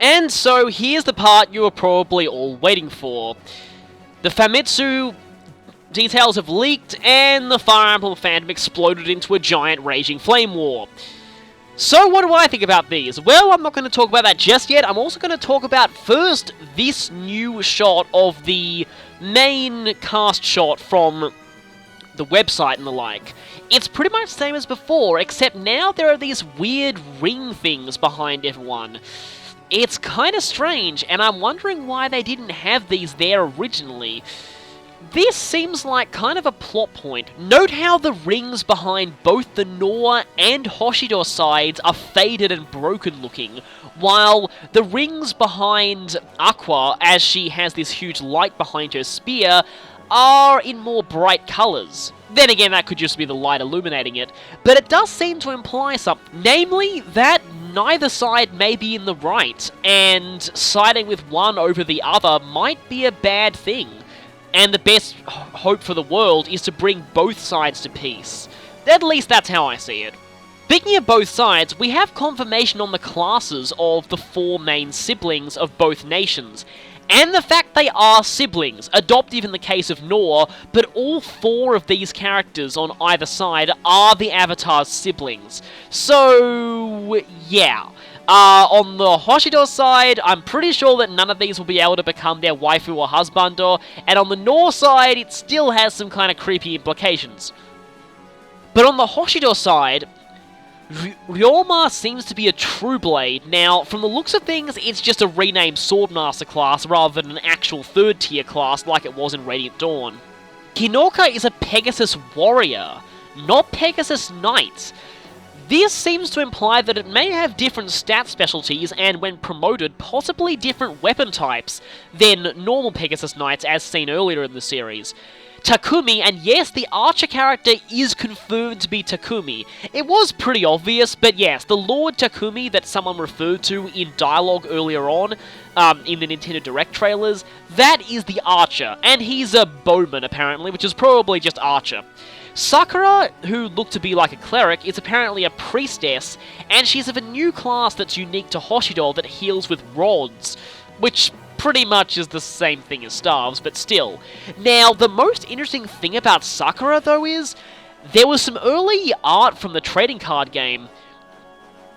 And so here's the part you were probably all waiting for. The Famitsu details have leaked, and the Fire Emblem fandom exploded into a giant raging flame war. So what do I think about these? Well, I'm not going to talk about that just yet. I'm also going to talk about, first, this new shot of the main cast shot from the website and the like. It's pretty much the same as before, except now there are these weird ring things behind everyone. It's kind of strange, and I'm wondering why they didn't have these there originally. This seems like kind of a plot point. Note how the rings behind both the Nohr and Hoshido sides are faded and broken looking, while the rings behind Aqua, as she has this huge light behind her spear, are in more bright colours. Then again, that could just be the light illuminating it, but it does seem to imply something, namely that neither side may be in the right, and siding with one over the other might be a bad thing. And the best hope for the world is to bring both sides to peace. At least that's how I see it. Speaking of both sides, we have confirmation on the classes of the 4 main siblings of both nations, and the fact they are siblings, adoptive in the case of Nohr, but all 4 of these characters on either side are the Avatar's siblings. So, yeah. On the Hoshido side, I'm pretty sure that none of these will be able to become their waifu or husbando, and on the Nohr side, it still has some kind of creepy implications. But on the Hoshido side, Ryoma seems to be a true blade. Now, from the looks of things, it's just a renamed Swordmaster class rather than an actual 3rd tier class like it was in Radiant Dawn. Hinoka is a Pegasus warrior, not Pegasus knight. This seems to imply that it may have different stat specialties and, when promoted, possibly different weapon types than normal Pegasus Knights as seen earlier in the series. Takumi, and yes, the archer character is confirmed to be Takumi. It was pretty obvious, but yes, the Lord Takumi that someone referred to in dialogue earlier on, in the Nintendo Direct trailers, that is the archer, and he's a bowman apparently, which is probably just archer. Sakura, who looked to be like a cleric, is apparently a priestess, and she's of a new class that's unique to Hoshido that heals with rods, which pretty much is the same thing as staves, but still. Now, the most interesting thing about Sakura, though, is there was some early art from the trading card game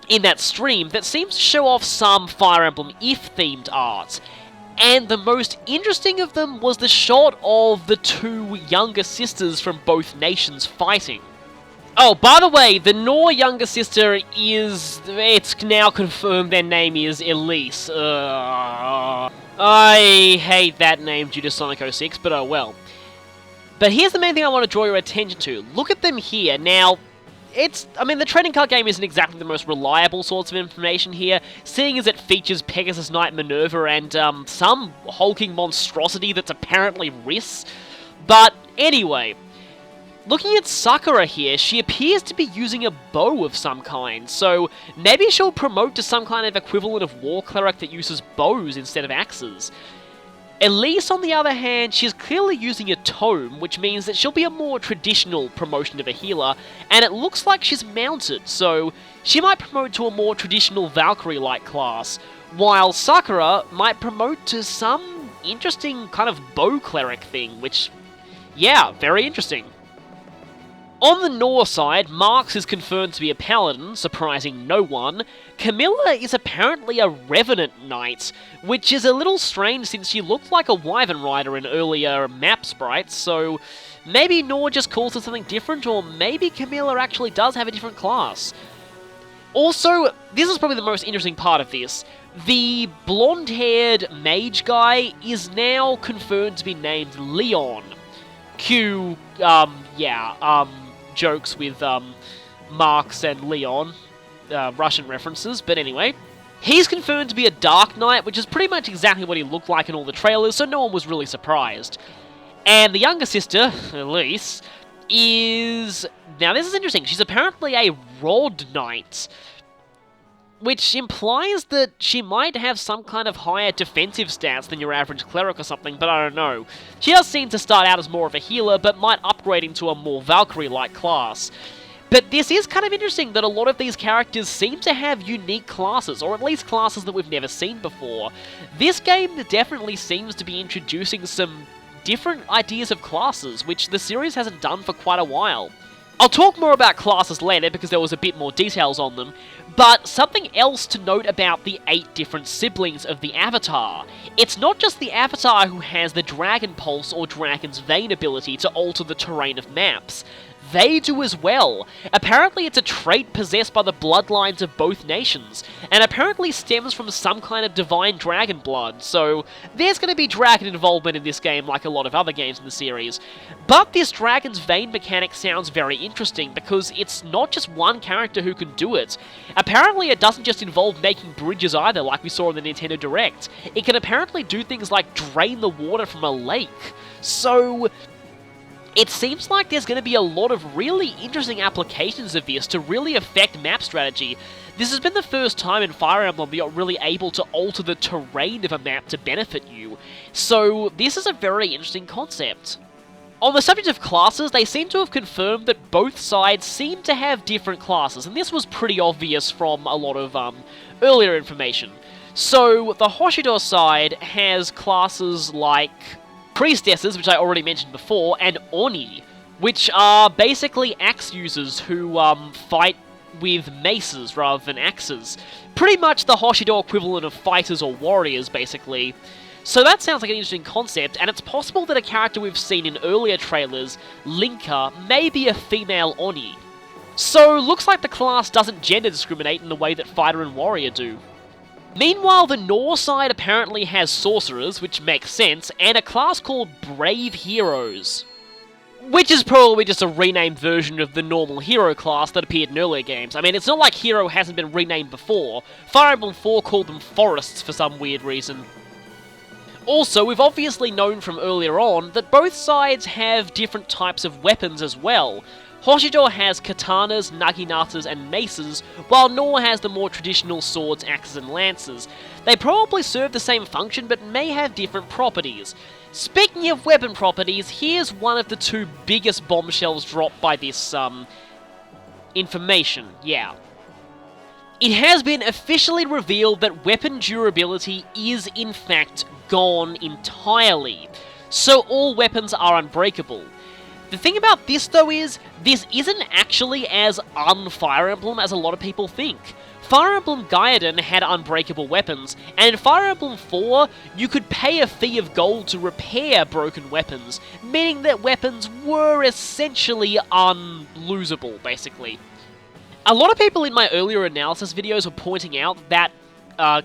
in that stream that seems to show off some Fire Emblem If-themed art. And the most interesting of them was the shot of the 2 younger sisters from both nations fighting. Oh, by the way, the Nohr younger sister is... it's now confirmed their name is Elise. I hate that name due to Sonic 06, but oh well. But here's the main thing I want to draw your attention to. Look at them here. Now, the trading card game isn't exactly the most reliable sorts of information here, seeing as it features Pegasus Knight Minerva and some hulking monstrosity that's apparently Riss. But anyway, looking at Sakura here, she appears to be using a bow of some kind, so maybe she'll promote to some kind of equivalent of War Cleric that uses bows instead of axes. Elise, on the other hand, she's clearly using a tome, which means that she'll be a more traditional promotion of a healer, and it looks like she's mounted, so she might promote to a more traditional Valkyrie-like class, while Sakura might promote to some interesting kind of bow cleric thing, which, yeah, very interesting. On the Nohr side, Marx is confirmed to be a paladin, surprising no one. Camilla is apparently a revenant knight, which is a little strange since she looked like a wyvern rider in earlier map sprites, so maybe Nohr just calls her something different, or maybe Camilla actually does have a different class. Also, this is probably the most interesting part of this. The blonde-haired mage guy is now confirmed to be named Leon. Jokes with Marx and Leon, Russian references, but anyway. He's confirmed to be a Dark Knight, which is pretty much exactly what he looked like in all the trailers, so no one was really surprised. And the younger sister, Elise, is... now this is interesting, she's apparently a Rod Knight, which implies that she might have some kind of higher defensive stats than your average cleric or something, but I don't know. She does seem to start out as more of a healer, but might upgrade into a more Valkyrie-like class. But this is kind of interesting that a lot of these characters seem to have unique classes, or at least classes that we've never seen before. This game definitely seems to be introducing some different ideas of classes, which the series hasn't done for quite a while. I'll talk more about classes later because there was a bit more details on them, but something else to note about the 8 different siblings of the Avatar. It's not just the Avatar who has the Dragon Pulse or Dragon's Vein ability to alter the terrain of maps. They do as well. Apparently it's a trait possessed by the bloodlines of both nations, and apparently stems from some kind of divine dragon blood, so there's going to be dragon involvement in this game like a lot of other games in the series. But this Dragon's Vein mechanic sounds very interesting because it's not just one character who can do it. Apparently it doesn't just involve making bridges either, like we saw in the Nintendo Direct. It can apparently do things like drain the water from a lake. So it seems like there's going to be a lot of really interesting applications of this to really affect map strategy. This has been the first time in Fire Emblem you're really able to alter the terrain of a map to benefit you, so this is a very interesting concept. On the subject of classes, they seem to have confirmed that both sides seem to have different classes, and this was pretty obvious from a lot of earlier information. So, the Hoshido side has classes like Priestesses, which I already mentioned before, and Oni, which are basically axe users who fight with maces rather than axes. Pretty much the Hoshido equivalent of fighters or warriors, basically. So that sounds like an interesting concept, and it's possible that a character we've seen in earlier trailers, Linka, may be a female Oni. So looks like the class doesn't gender discriminate in the way that fighter and warrior do. Meanwhile, the Nohr side apparently has sorcerers, which makes sense, and a class called Brave Heroes, which is probably just a renamed version of the normal hero class that appeared in earlier games. I mean, it's not like Hero hasn't been renamed before. Fire Emblem 4 called them Forests for some weird reason. Also, we've obviously known from earlier on that both sides have different types of weapons as well. Hoshido has katanas, naginatas, and maces, while Nohr has the more traditional swords, axes, and lances. They probably serve the same function, but may have different properties. Speaking of weapon properties, here's one of the 2 biggest bombshells dropped by this, information, yeah. It has been officially revealed that weapon durability is, in fact, gone entirely. So all weapons are unbreakable. The thing about this, though, is this isn't actually as un-Fire Emblem as a lot of people think. Fire Emblem Gaiden had unbreakable weapons, and in Fire Emblem 4, you could pay a fee of gold to repair broken weapons, meaning that weapons were essentially unlosable, basically. A lot of people in my earlier analysis videos were pointing out that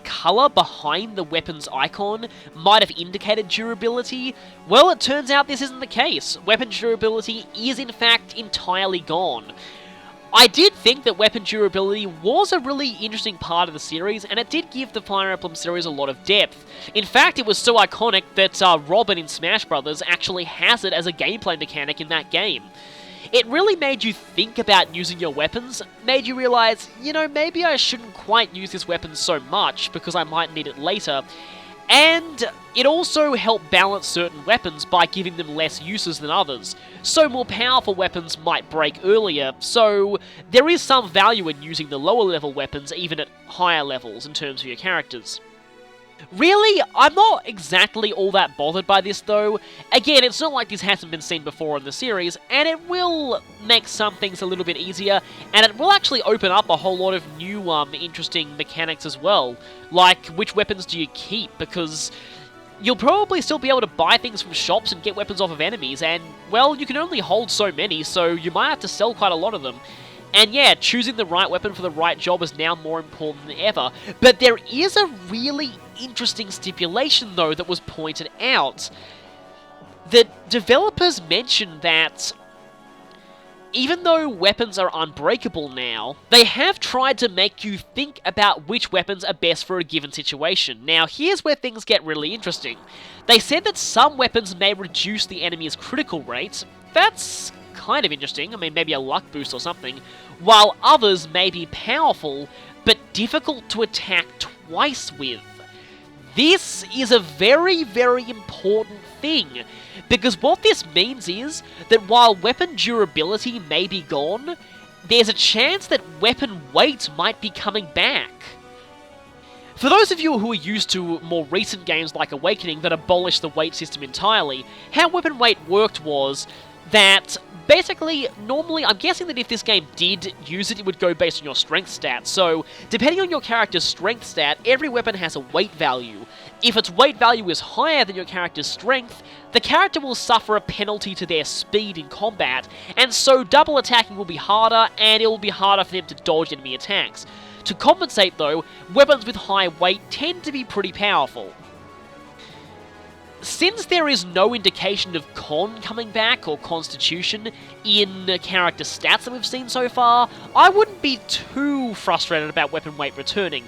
colour behind the weapon's icon might have indicated durability. Well, it turns out this isn't the case. Weapon durability is in fact entirely gone. I did think that weapon durability was a really interesting part of the series, and it did give the Fire Emblem series a lot of depth. In fact, it was so iconic that Robin in Smash Bros. Actually has it as a gameplay mechanic in that game. It really made you think about using your weapons, made you realise, you know, maybe I shouldn't quite use this weapon so much because I might need it later, and it also helped balance certain weapons by giving them less uses than others, so more powerful weapons might break earlier, so there is some value in using the lower level weapons even at higher levels in terms of your characters. Really, I'm not exactly all that bothered by this though. Again, it's not like this hasn't been seen before in the series, and it will make some things a little bit easier, and it will actually open up a whole lot of new, interesting mechanics as well. Like, which weapons do you keep? Because you'll probably still be able to buy things from shops and get weapons off of enemies, and, well, you can only hold so many, so you might have to sell quite a lot of them. And yeah, choosing the right weapon for the right job is now more important than ever. But there is a really interesting stipulation, though, that was pointed out. The developers mentioned that even though weapons are unbreakable now, they have tried to make you think about which weapons are best for a given situation. Now, here's where things get really interesting. They said that some weapons may reduce the enemy's critical rate. That's kind of interesting, I mean, maybe a luck boost or something, while others may be powerful, but difficult to attack twice with. This is a very, very important thing, because what this means is that while weapon durability may be gone, there's a chance that weapon weight might be coming back. For those of you who are used to more recent games like Awakening that abolished the weight system entirely, how weapon weight worked was that basically, normally, I'm guessing that if this game did use it, it would go based on your strength stat. So, depending on your character's strength stat, every weapon has a weight value. If its weight value is higher than your character's strength, the character will suffer a penalty to their speed in combat, and so double attacking will be harder, and it will be harder for them to dodge enemy attacks. To compensate though, weapons with high weight tend to be pretty powerful. Since there is no indication of Con coming back, or Constitution, in the character stats that we've seen so far, I wouldn't be too frustrated about weapon weight returning.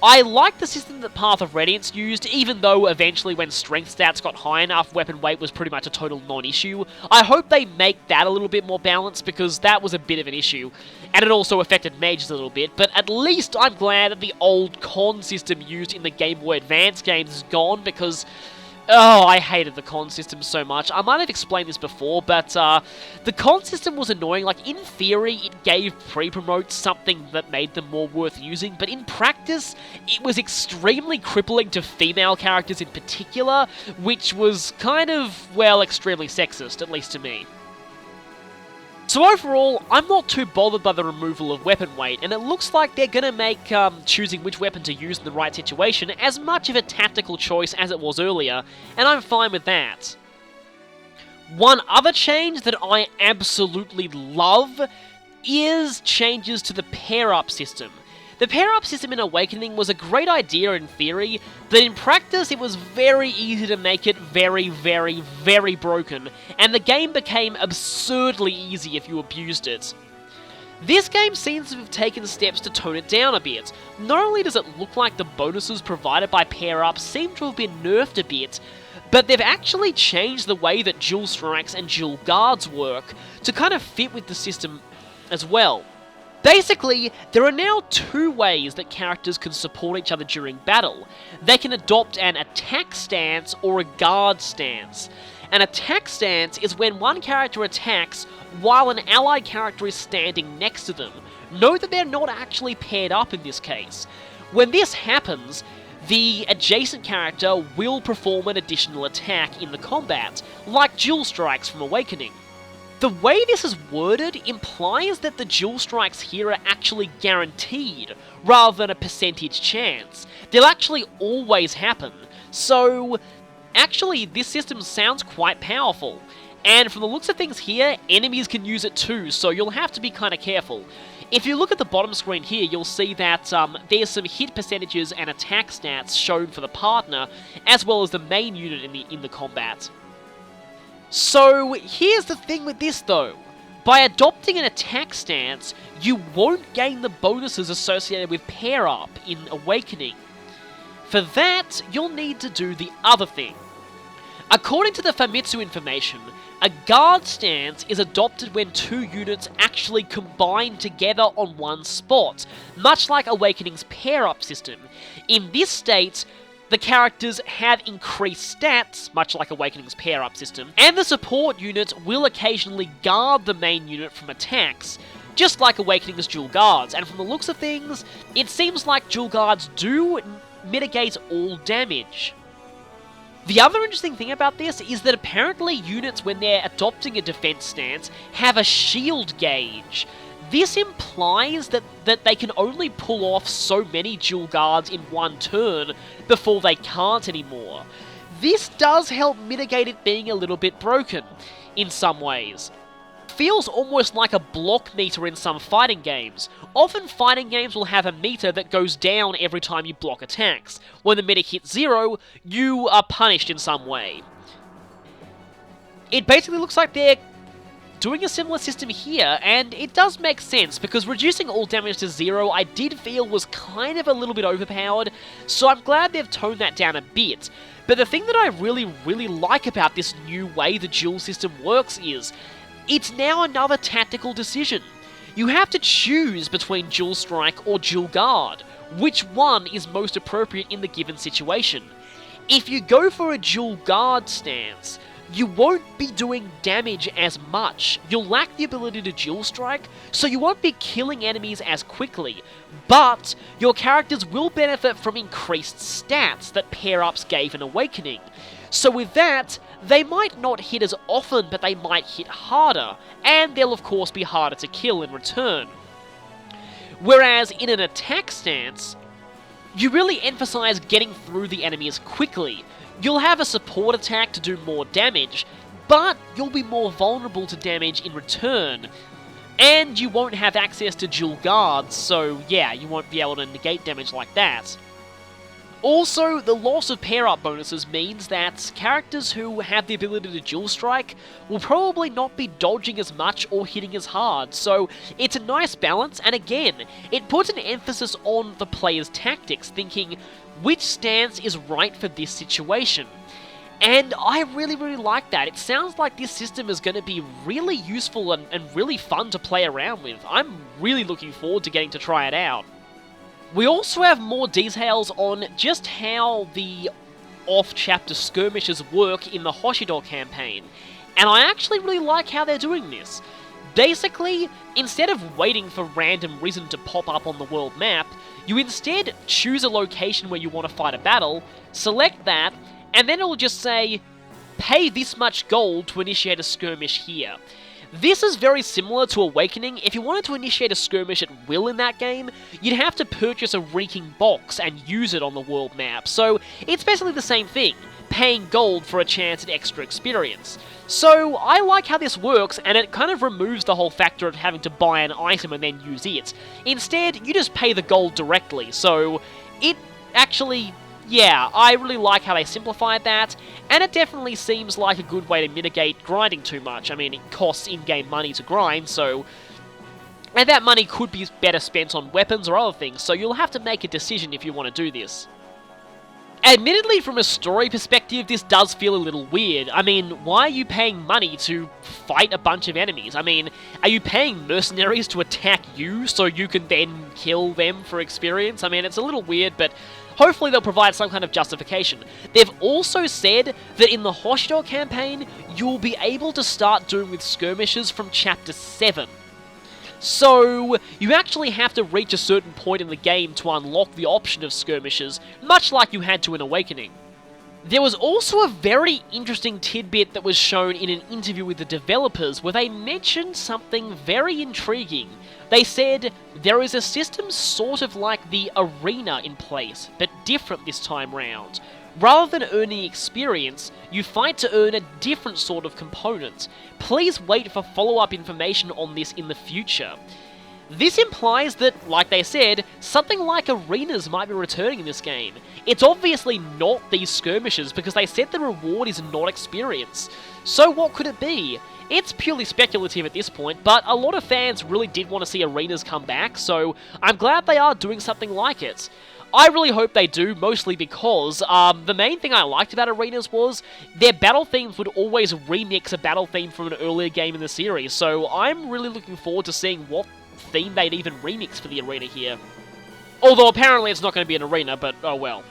I like the system that Path of Radiance used, even though eventually when strength stats got high enough, weapon weight was pretty much a total non-issue. I hope they make that a little bit more balanced, because that was a bit of an issue. And it also affected mages a little bit, but at least I'm glad that the old Con system used in the Game Boy Advance games is gone, because oh, I hated the con system so much. I might have explained this before, but the con system was annoying. Like, in theory, it gave pre-promotes something that made them more worth using, but in practice, it was extremely crippling to female characters in particular, which was kind of, well, extremely sexist, at least to me. So overall, I'm not too bothered by the removal of weapon weight, and it looks like they're gonna make choosing which weapon to use in the right situation as much of a tactical choice as it was earlier, and I'm fine with that. One other change that I absolutely love is changes to the pair-up system. The pair-up system in Awakening was a great idea in theory, but in practice it was very easy to make it very, very, very broken, and the game became absurdly easy if you abused it. This game seems to have taken steps to tone it down a bit. Not only does it look like the bonuses provided by pair-up seem to have been nerfed a bit, but they've actually changed the way that dual strikes and dual guards work to kind of fit with the system as well. Basically, there are now two ways that characters can support each other during battle. They can adopt an attack stance or a guard stance. An attack stance is when one character attacks while an allied character is standing next to them. Note that they're not actually paired up in this case. When this happens, the adjacent character will perform an additional attack in the combat, like dual strikes from Awakening. The way this is worded implies that the dual strikes here are actually guaranteed, rather than a percentage chance. They'll actually always happen. So, actually, this system sounds quite powerful. And from the looks of things here, enemies can use it too, so you'll have to be kind of careful. If you look at the bottom screen here, you'll see that there's some hit percentages and attack stats shown for the partner, as well as the main unit in the combat. So, here's the thing with this though. By adopting an attack stance, you won't gain the bonuses associated with pair-up in Awakening. For that, you'll need to do the other thing. According to the Famitsu information, a guard stance is adopted when two units actually combine together on one spot, much like Awakening's pair-up system. In this state, the characters have increased stats, much like Awakening's pair-up system, and the support unit will occasionally guard the main unit from attacks, just like Awakening's dual guards, and from the looks of things, it seems like dual guards do mitigate all damage. The other interesting thing about this is that apparently units, when they're adopting a defense stance, have a shield gauge. This implies that they can only pull off so many dual guards in one turn before they can't anymore. This does help mitigate it being a little bit broken, in some ways. Feels almost like a block meter in some fighting games. Often fighting games will have a meter that goes down every time you block attacks. When the meter hits 0, you are punished in some way. It basically looks like they're doing a similar system here, and it does make sense, because reducing all damage to 0 I did feel was kind of a little bit overpowered, so I'm glad they've toned that down a bit. But the thing that I really like about this new way the duel system works is, it's now another tactical decision. You have to choose between dual strike or dual guard, which one is most appropriate in the given situation. If you go for a dual guard stance, you won't be doing damage as much. You'll lack the ability to dual strike, so you won't be killing enemies as quickly, but your characters will benefit from increased stats that pair-ups gave in Awakening. So with that, they might not hit as often, but they might hit harder, and they'll of course be harder to kill in return. Whereas in an attack stance, you really emphasize getting through the enemies quickly. You'll have a support attack to do more damage, but you'll be more vulnerable to damage in return. And you won't have access to dual guards, so yeah, you won't be able to negate damage like that. Also, the loss of pair-up bonuses means that characters who have the ability to dual strike will probably not be dodging as much or hitting as hard, so it's a nice balance, and again, it puts an emphasis on the player's tactics, thinking which stance is right for this situation. And I really like that. It sounds like this system is going to be really useful and really fun to play around with. I'm really looking forward to getting to try it out. We also have more details on just how the off-chapter skirmishes work in the Hoshido campaign, and I actually really like how they're doing this. Basically, instead of waiting for random Risen to pop up on the world map, you instead choose a location where you want to fight a battle, select that, and then it will just say, pay this much gold to initiate a skirmish here. This is very similar to Awakening. If you wanted to initiate a skirmish at will in that game, you'd have to purchase a reeking box and use it on the world map, so it's basically the same thing, paying gold for a chance at extra experience. So I like how this works, and it kind of removes the whole factor of having to buy an item and then use it. Instead, you just pay the gold directly, so it actually... yeah, I really like how they simplified that, and it definitely seems like a good way to mitigate grinding too much. I mean, it costs in-game money to grind, so... and that money could be better spent on weapons or other things, so you'll have to make a decision if you want to do this. Admittedly, from a story perspective, this does feel a little weird. I mean, why are you paying money to fight a bunch of enemies? I mean, are you paying mercenaries to attack you so you can then kill them for experience? I mean, it's a little weird, but hopefully they'll provide some kind of justification. They've also said that in the Hoshido campaign, you'll be able to start doing with skirmishes from Chapter 7. So, you actually have to reach a certain point in the game to unlock the option of skirmishes, much like you had to in Awakening. There was also a very interesting tidbit that was shown in an interview with the developers where they mentioned something very intriguing. They said, there is a system sort of like the arena in place, but different this time round. Rather than earning experience, you fight to earn a different sort of component. Please wait for follow-up information on this in the future. This implies that, like they said, something like arenas might be returning in this game. It's obviously not these skirmishes because they said the reward is not experience. So what could it be? It's purely speculative at this point, but a lot of fans really did want to see arenas come back, so I'm glad they are doing something like it. I really hope they do, mostly because the main thing I liked about arenas was their battle themes would always remix a battle theme from an earlier game in the series, so I'm really looking forward to seeing what theme they'd even remix for the arena here. Although apparently it's not going to be an arena, but oh well.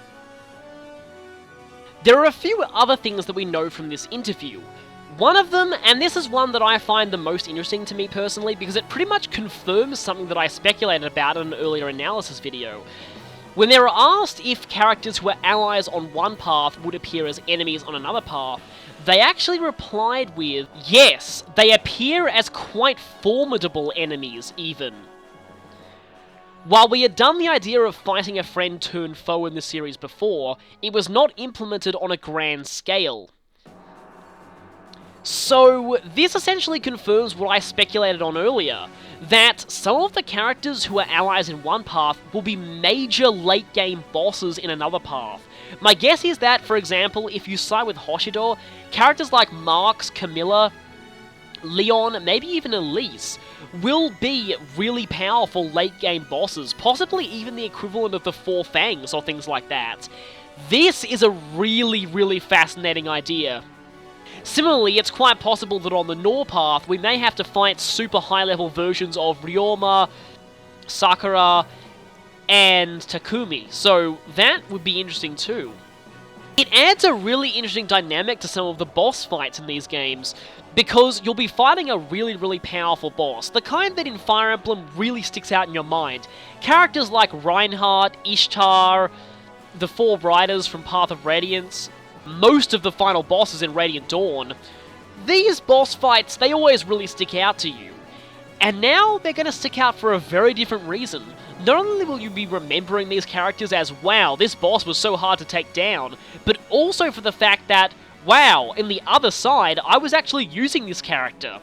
There are a few other things that we know from this interview. One of them, and this is one that I find the most interesting to me personally, because it pretty much confirms something that I speculated about in an earlier analysis video. When they were asked if characters who were allies on one path would appear as enemies on another path, they actually replied with, yes, they appear as quite formidable enemies, even. While we had done the idea of fighting a friend turned foe in the series before, it was not implemented on a grand scale. So, this essentially confirms what I speculated on earlier, that some of the characters who are allies in one path will be major late-game bosses in another path. My guess is that, for example, if you side with Hoshido, characters like Marx, Camilla, Leon, maybe even Elise, will be really powerful late-game bosses, possibly even the equivalent of the Four Fangs or things like that. This is a really fascinating idea. Similarly, it's quite possible that on the Nohr path, we may have to fight super high-level versions of Ryoma, Sakura, and Takumi, so that would be interesting too. It adds a really interesting dynamic to some of the boss fights in these games, because you'll be fighting a really powerful boss, the kind that in Fire Emblem really sticks out in your mind. Characters like Reinhardt, Ishtar, the 4 riders from Path of Radiance, most of the final bosses in Radiant Dawn. These boss fights, they always really stick out to you. And now they're going to stick out for a very different reason. Not only will you be remembering these characters as, wow, this boss was so hard to take down, but also for the fact that, wow, in the other side, I was actually using this character.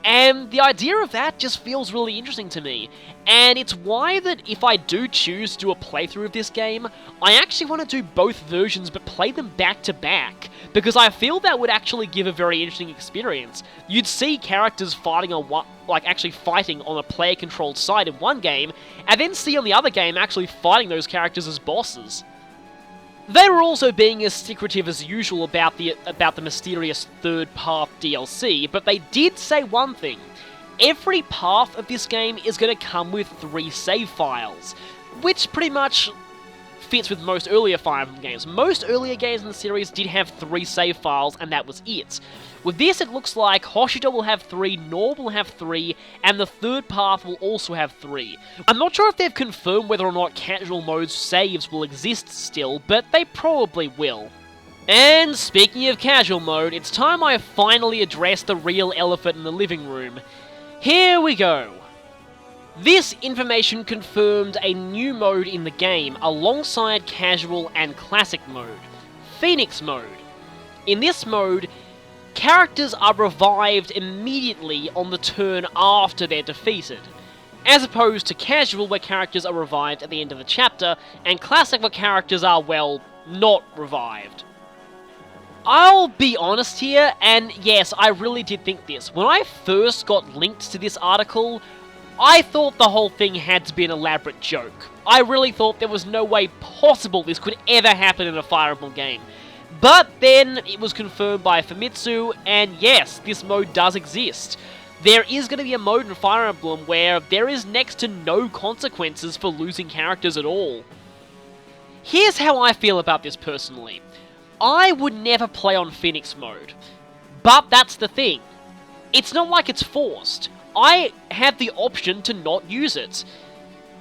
And the idea of that just feels really interesting to me. And it's why that if I do choose to do a playthrough of this game, I actually want to do both versions but play them back to back, because I feel that would actually give a very interesting experience. You'd see characters fighting on actually fighting on a player-controlled side in one game, and then see on the other game actually fighting those characters as bosses. They were also being as secretive as usual about the mysterious Third Path DLC, but they did say one thing. Every path of this game is going to come with 3 save files, which pretty much fits with most earlier Fire Emblem games. Most earlier games in the series did have 3 save files, and that was it. With this, it looks like Hoshida will have 3, Nohr will have 3, and the third path will also have 3. I'm not sure if they've confirmed whether or not casual mode saves will exist still, but they probably will. And speaking of casual mode, it's time I finally address the real elephant in the living room. Here we go. This information confirmed a new mode in the game alongside casual and classic mode, Phoenix mode. In this mode, characters are revived immediately on the turn after they're defeated, as opposed to casual where characters are revived at the end of the chapter, and classic where characters are, well, not revived. I'll be honest here, and yes, I really did think this. When I first got linked to this article, I thought the whole thing had to be an elaborate joke. I really thought there was no way possible this could ever happen in a Fire Emblem game. But then it was confirmed by Famitsu, and yes, this mode does exist. There is going to be a mode in Fire Emblem where there is next to no consequences for losing characters at all. Here's how I feel about this personally. I would never play on Phoenix mode, but that's the thing. It's not like it's forced. I have the option to not use it,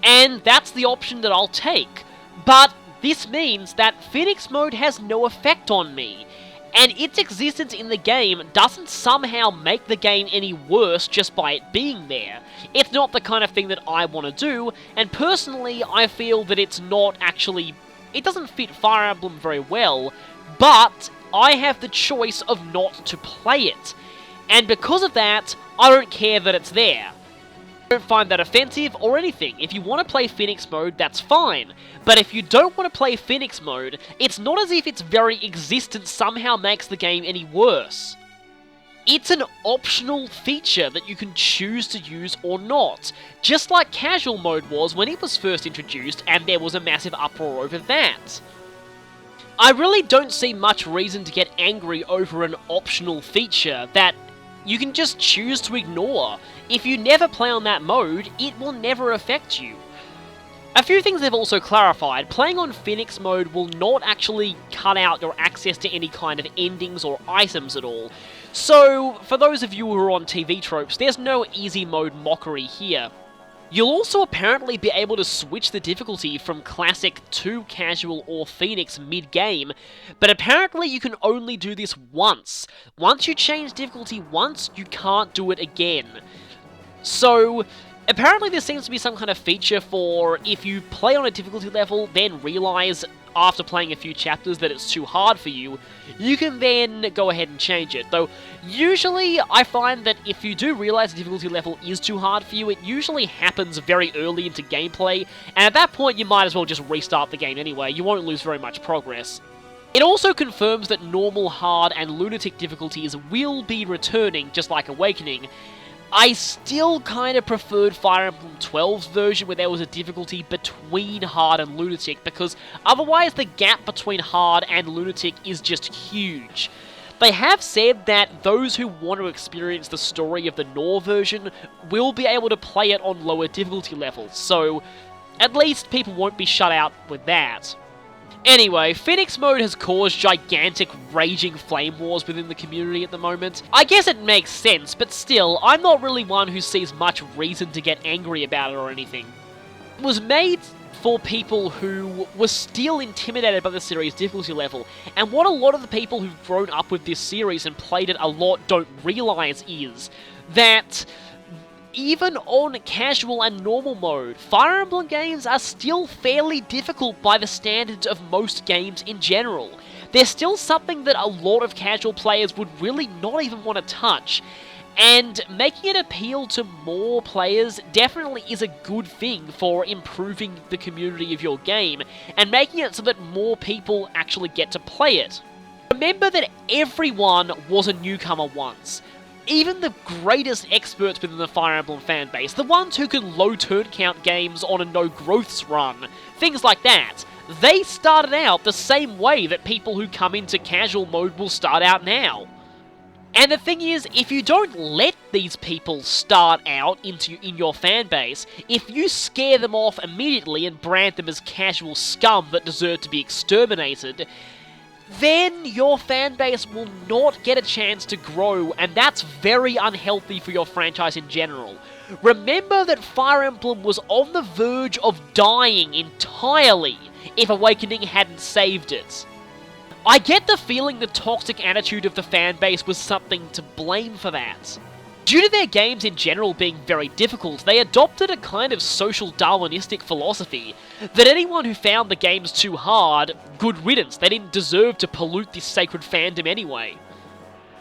and that's the option that I'll take. But this means that Phoenix mode has no effect on me, and its existence in the game doesn't somehow make the game any worse just by it being there. It's not the kind of thing that I want to do, and personally I feel that it's not actually... It doesn't fit Fire Emblem very well, but I have the choice of not to play it. And because of that, I don't care that it's there. I don't find that offensive or anything. If you want to play Phoenix mode, that's fine. But if you don't want to play Phoenix mode, it's not as if its very existence somehow makes the game any worse. It's an optional feature that you can choose to use or not, just like casual mode was when it was first introduced and there was a massive uproar over that. I really don't see much reason to get angry over an optional feature that you can just choose to ignore. If you never play on that mode, it will never affect you. A few things they've also clarified. Playing on Phoenix mode will not actually cut out your access to any kind of endings or items at all. So, for those of you who are on TV tropes, there's no easy mode mockery here. You'll also apparently be able to switch the difficulty from Classic to Casual or Phoenix mid-game, but apparently you can only do this once. Once you change difficulty once, you can't do it again. So, apparently there seems to be some kind of feature for if you play on a difficulty level, then realise after playing a few chapters that it's too hard for you, you can then go ahead and change it. Though, usually I find that if you do realise the difficulty level is too hard for you, it usually happens very early into gameplay, and at that point you might as well just restart the game anyway, you won't lose very much progress. It also confirms that normal, hard, and lunatic difficulties will be returning, just like Awakening. I still kind of preferred Fire Emblem 12's version where there was a difficulty between Hard and Lunatic, because otherwise the gap between Hard and Lunatic is just huge. They have said that those who want to experience the story of the Nohr version will be able to play it on lower difficulty levels, so at least people won't be shut out with that. Anyway, Phoenix Mode has caused gigantic raging flame wars within the community at the moment. I guess it makes sense, but still, I'm not really one who sees much reason to get angry about it or anything. It was made for people who were still intimidated by the series' difficulty level, and what a lot of the people who've grown up with this series and played it a lot don't realise is that even on casual and normal mode, Fire Emblem games are still fairly difficult by the standards of most games in general. They're still something that a lot of casual players would really not even want to touch, and making it appeal to more players definitely is a good thing for improving the community of your game, and making it so that more people actually get to play it. Remember that everyone was a newcomer once. Even the greatest experts within the Fire Emblem fanbase, the ones who can low turn count games on a no-growths run, things like that, they started out the same way that people who come into casual mode will start out now. And the thing is, if you don't let these people start out in your fanbase, if you scare them off immediately and brand them as casual scum that deserve to be exterminated, then your fanbase will not get a chance to grow, and that's very unhealthy for your franchise in general. Remember that Fire Emblem was on the verge of dying entirely if Awakening hadn't saved it. I get the feeling the toxic attitude of the fanbase was something to blame for that. Due to their games in general being very difficult, they adopted a kind of social Darwinistic philosophy that anyone who found the games too hard, good riddance, they didn't deserve to pollute this sacred fandom anyway.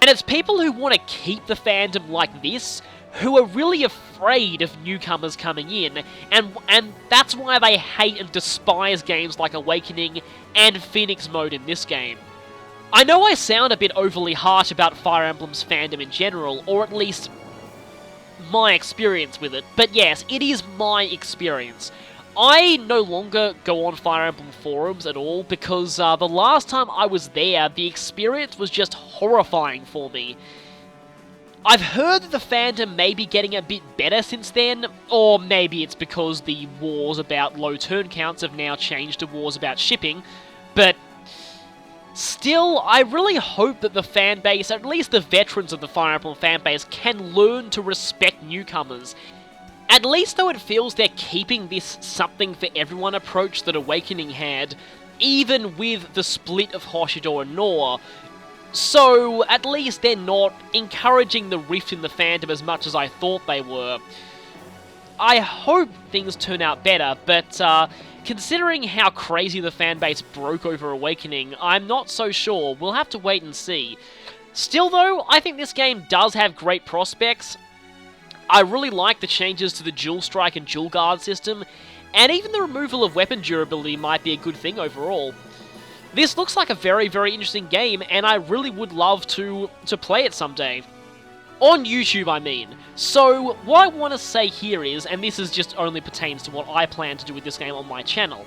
And it's people who want to keep the fandom like this who are really afraid of newcomers coming in, and that's why they hate and despise games like Awakening and Phoenix Mode in this game. I know I sound a bit overly harsh about Fire Emblem's fandom in general, or at least my experience with it, but yes, it is my experience. I no longer go on Fire Emblem forums at all, because the last time I was there, the experience was just horrifying for me. I've heard that the fandom may be getting a bit better since then, or maybe it's because the wars about low turn counts have now changed to wars about shipping, but still, I really hope that the fanbase, at least the veterans of the Fire Emblem fanbase, can learn to respect newcomers. At least though it feels they're keeping this something for everyone approach that Awakening had, even with the split of Hoshido and Nohr. So, at least they're not encouraging the rift in the fandom as much as I thought they were. I hope things turn out better, but considering how crazy the fanbase broke over Awakening, I'm not so sure. We'll have to wait and see. Still though, I think this game does have great prospects. I really like the changes to the Dual Strike and Dual Guard system, and even the removal of weapon durability might be a good thing overall. This looks like a very, very interesting game, and I really would love to play it someday. On YouTube, I mean. So, what I want to say here is, and this is just only pertains to what I plan to do with this game on my channel,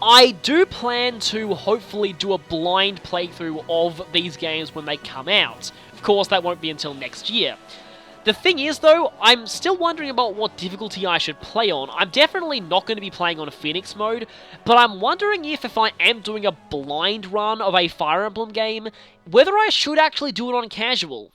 I do plan to hopefully do a blind playthrough of these games when they come out. Of course, that won't be until next year. The thing is, though, I'm still wondering about what difficulty I should play on. I'm definitely not going to be playing on Phoenix Mode, but I'm wondering if I am doing a blind run of a Fire Emblem game, whether I should actually do it on casual.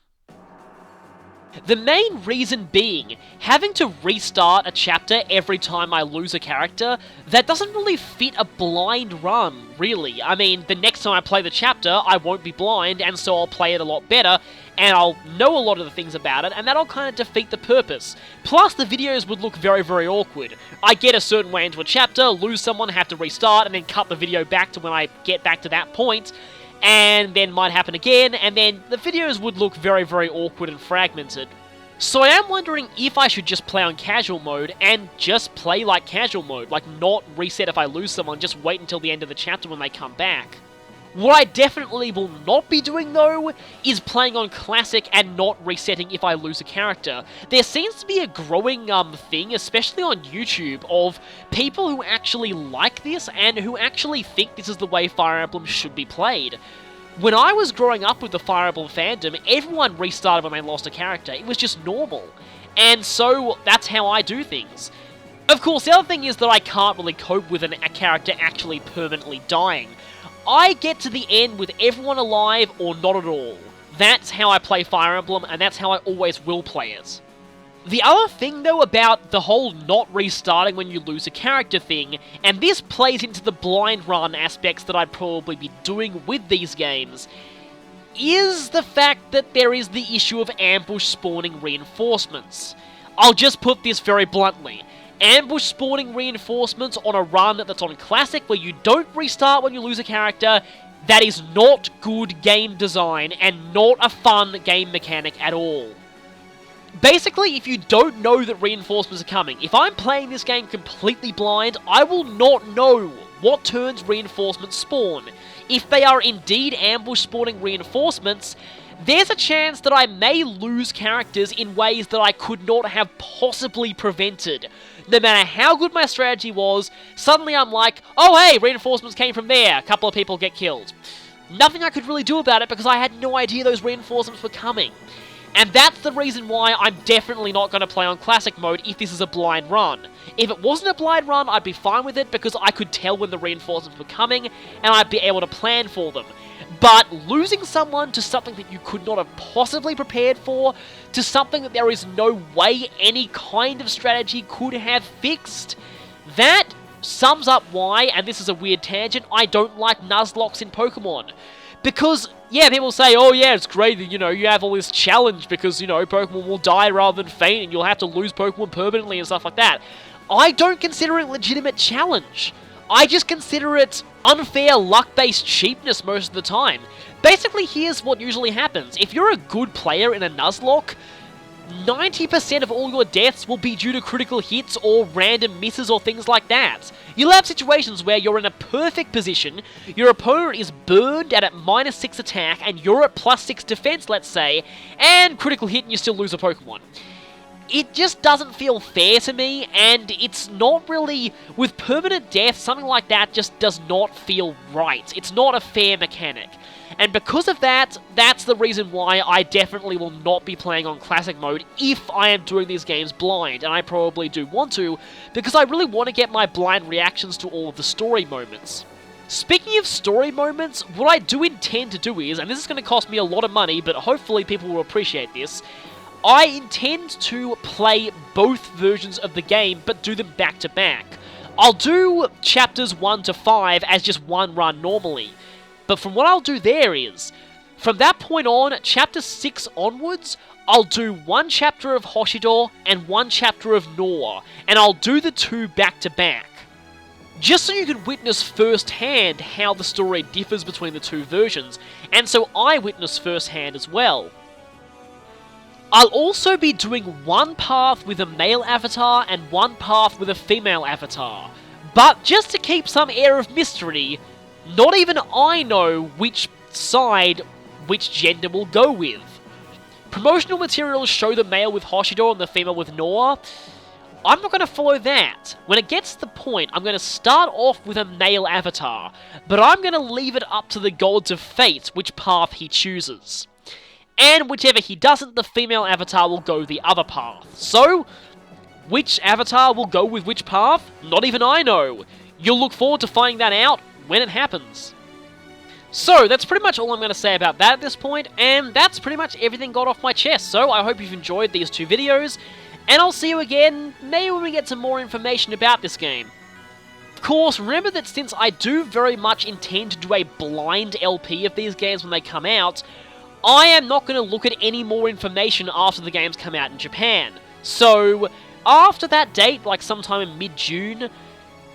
The main reason being, having to restart a chapter every time I lose a character, that doesn't really fit a blind run, really. I mean, the next time I play the chapter, I won't be blind, and so I'll play it a lot better, and I'll know a lot of the things about it, and that'll kind of defeat the purpose. Plus, the videos would look very, very awkward. I get a certain way into a chapter, lose someone, have to restart, and then cut the video back to when I get back to that point, and then might happen again, and then the videos would look very, very awkward and fragmented. So I am wondering if I should just play on casual mode, and just play like casual mode, like not reset if I lose someone, just wait until the end of the chapter when they come back. What I definitely will not be doing, though, is playing on Classic and not resetting if I lose a character. There seems to be a growing thing, especially on YouTube, of people who actually like this and who actually think this is the way Fire Emblem should be played. When I was growing up with the Fire Emblem fandom, everyone restarted when they lost a character. It was just normal. And so, that's how I do things. Of course, the other thing is that I can't really cope with a character actually permanently dying. I get to the end with everyone alive or not at all. That's how I play Fire Emblem, and that's how I always will play it. The other thing, though, about the whole not restarting when you lose a character thing, and this plays into the blind run aspects that I'd probably be doing with these games, is the fact that there is the issue of ambush spawning reinforcements. I'll just put this very bluntly. Ambush spawning reinforcements on a run that's on Classic where you don't restart when you lose a character, that is not good game design and not a fun game mechanic at all. Basically, if you don't know that reinforcements are coming, if I'm playing this game completely blind, I will not know what turns reinforcements spawn. If they are indeed ambush spawning reinforcements, there's a chance that I may lose characters in ways that I could not have possibly prevented. No matter how good my strategy was, suddenly I'm like, oh hey, reinforcements came from there, a couple of people get killed. Nothing I could really do about it because I had no idea those reinforcements were coming. And that's the reason why I'm definitely not going to play on Classic mode if this is a blind run. If it wasn't a blind run, I'd be fine with it because I could tell when the reinforcements were coming and I'd be able to plan for them. But losing someone to something that you could not have possibly prepared for, to something that there is no way any kind of strategy could have fixed, that sums up why, and this is a weird tangent, I don't like Nuzlockes in Pokemon. Because, yeah, people say, oh yeah, it's great that, you have all this challenge because, Pokemon will die rather than faint and you'll have to lose Pokemon permanently and stuff like that. I don't consider it a legitimate challenge. I just consider it unfair luck-based cheapness most of the time. Basically, here's what usually happens. If you're a good player in a Nuzlocke, 90% of all your deaths will be due to critical hits or random misses or things like that. You'll have situations where you're in a perfect position, your opponent is burned at -6 attack, and you're at +6 defense, let's say, and critical hit and you still lose a Pokemon. It just doesn't feel fair to me, and it's not really, with permanent death, something like that just does not feel right. It's not a fair mechanic. And because of that, that's the reason why I definitely will not be playing on Classic mode if I am doing these games blind, and I probably do want to, because I really want to get my blind reactions to all of the story moments. Speaking of story moments, what I do intend to do is, and this is going to cost me a lot of money, but hopefully people will appreciate this, I intend to play both versions of the game, but do them back to back. I'll do chapters 1 to 5 as just one run normally. But from what I'll do there is, from that point on, chapter 6 onwards, I'll do one chapter of Hoshidor and one chapter of Nohr, and I'll do the two back to back. Just so you can witness firsthand how the story differs between the two versions, and so I witness firsthand as well. I'll also be doing one path with a male avatar and one path with a female avatar. But just to keep some air of mystery, not even I know which side which gender will go with. Promotional materials show the male with Hoshidor and the female with Nohr. I'm not going to follow that. When it gets to the point, I'm going to start off with a male avatar, but I'm going to leave it up to the gods of fate which path he chooses. And whichever he doesn't, the female avatar will go the other path. So, which avatar will go with which path? Not even I know. You'll look forward to finding that out when it happens. So, that's pretty much all I'm going to say about that at this point, and that's pretty much everything got off my chest. So, I hope you've enjoyed these two videos, and I'll see you again, maybe when we get some more information about this game. Of course, remember that since I do very much intend to do a blind LP of these games when they come out, I am not going to look at any more information after the games come out in Japan. So, after that date, like sometime in mid-June,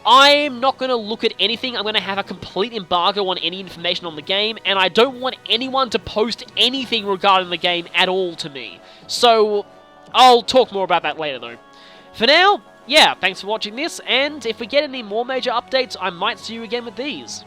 I'm not going to look at anything. I'm going to have a complete embargo on any information on the game, and I don't want anyone to post anything regarding the game at all to me. So, I'll talk more about that later though. For now, yeah, thanks for watching this, and if we get any more major updates, I might see you again with these.